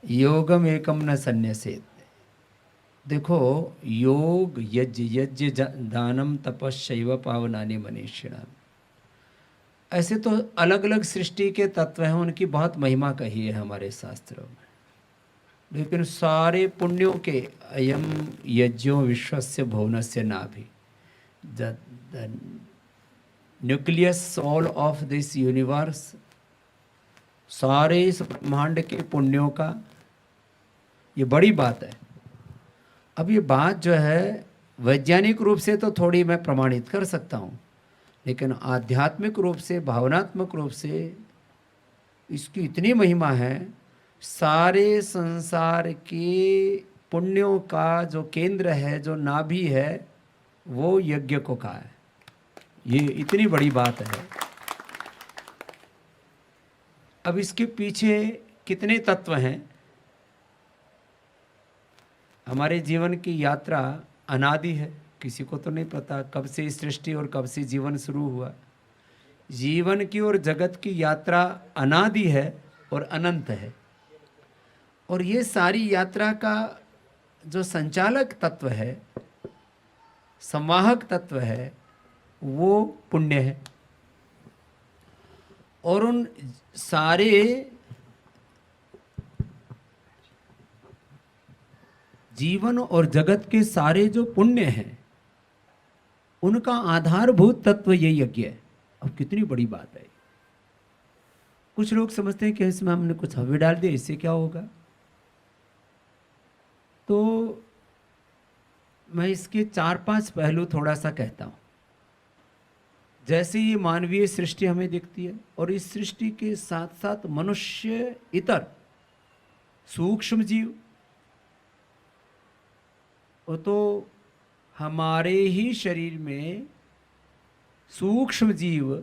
योगम एकम न संन्यसेत। देखो, योग यज्ञ यज्ञ दानम तपस्यैव पावनानि मनीषिणाम्। ऐसे तो अलग अलग सृष्टि के तत्व हैं, उनकी बहुत महिमा कही है हमारे शास्त्रों में, लेकिन सारे पुण्यों के अयम यज्ञो विश्वस्य भुवनस्य नाभि, the nucleus soul of this universe, सारे इस ब्रह्मांड के पुण्यों का ये बड़ी बात है। अब ये बात जो है वैज्ञानिक रूप से तो थोड़ी मैं प्रमाणित कर सकता हूँ, लेकिन आध्यात्मिक रूप से, भावनात्मक रूप से इसकी इतनी महिमा है। सारे संसार के पुण्यों का जो केंद्र है, जो नाभि है, वो यज्ञ को कहा है। ये इतनी बड़ी बात है। अब इसके पीछे कितने तत्व हैं? हमारे जीवन की यात्रा अनादि है, किसी को तो नहीं पता कब से सृष्टि और कब से जीवन शुरू हुआ। जीवन की और जगत की यात्रा अनादि है और अनंत है, और ये सारी यात्रा का जो संचालक तत्व है, संवाहक तत्व है, वो पुण्य है। और उन सारे जीवन और जगत के सारे जो पुण्य हैं, उनका आधारभूत तत्व ये यज्ञ है। अब कितनी बड़ी बात है। कुछ लोग समझते हैं कि इसमें हमने कुछ हवा डाल दिया, इससे क्या होगा। तो मैं इसके 4-5 पहलू थोड़ा सा कहता हूं। जैसे ये मानवीय सृष्टि हमें दिखती है, और इस सृष्टि के साथ साथ मनुष्य, इतर सूक्ष्म जीव, वो तो हमारे ही शरीर में सूक्ष्म जीव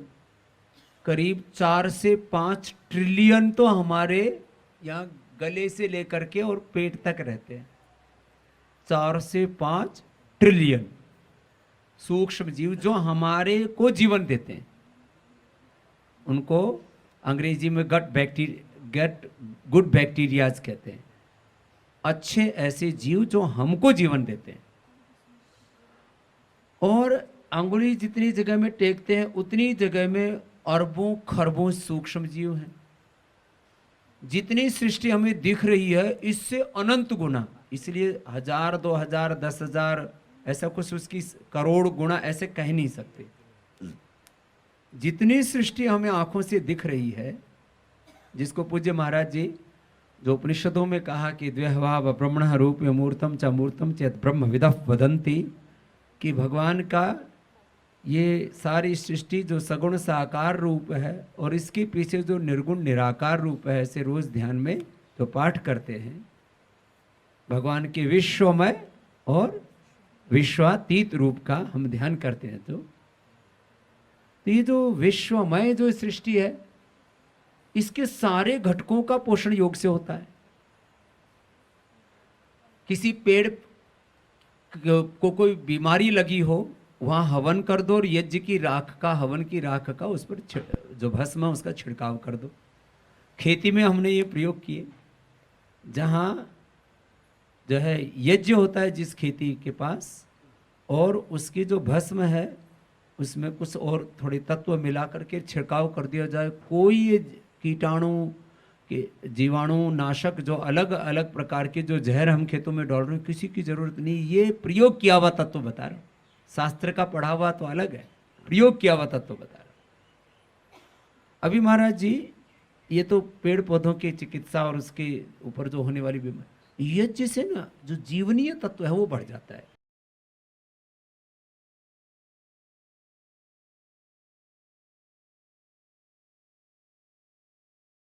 करीब 4 से 5 ट्रिलियन तो हमारे यहाँ गले से लेकर के और पेट तक रहते हैं। 4 से 5 ट्रिलियन सूक्ष्म जीव जो हमारे को जीवन देते हैं। उनको अंग्रेजी में गेट गुड बैक्टीरियाज कहते हैं। अच्छे ऐसे जीव जो हमको जीवन देते हैं। और अंगुली जितनी जगह में टेकते हैं, उतनी जगह में अरबों खरबों सूक्ष्म जीव हैं। जितनी सृष्टि हमें दिख रही है, इससे अनंत गुना, इसलिए 1000, 2000, 10,000 ऐसा कुछ उसकी करोड़ गुना ऐसे कह नहीं सकते। जितनी सृष्टि हमें आंखों से दिख रही है, जिसको पूज्य महाराज जी जो उपनिषदों में कहा कि द्व्यभाव ब्रह्मण रूप मूर्तम च मूर्तम चेत ब्रह्म विदः वदन्ति, कि भगवान का ये सारी सृष्टि जो सगुण साकार रूप है और इसके पीछे जो निर्गुण निराकार रूप है, ऐसे रोज ध्यान में जो पाठ करते हैं, भगवान के विश्वमय और विश्वातीत रूप का हम ध्यान करते हैं, तो ये जो विश्वमय जो सृष्टि है, इसके सारे घटकों का पोषण योग से होता है। किसी पेड़ को कोई बीमारी लगी हो, वहां हवन कर दो और यज्ञ की राख का, हवन की राख का उस पर जो भस्म है उसका छिड़काव कर दो। खेती में हमने ये प्रयोग किए, जहां जो है यज्ञ होता है जिस खेती के पास, और उसकी जो भस्म है उसमें कुछ और थोड़े तत्व मिला करके छिड़काव कर दिया जाए। कोई ये कीटाणु के जीवाणु नाशक जो अलग अलग प्रकार के जो जहर हम खेतों में डाल रहे हैं, किसी की जरूरत नहीं। ये प्रयोग किया हुआ तत्व बता रहा हूं, शास्त्र का पढ़ा हुआ तो अलग है, प्रयोग किया हुआ तत्व बता रहा हूं। अभी महाराज जी ये तो पेड़ पौधों की चिकित्सा और उसके ऊपर जो होने वाली बीमारी, यज्ञ से ना जो जीवनीय तत्व है वो बढ़ जाता है।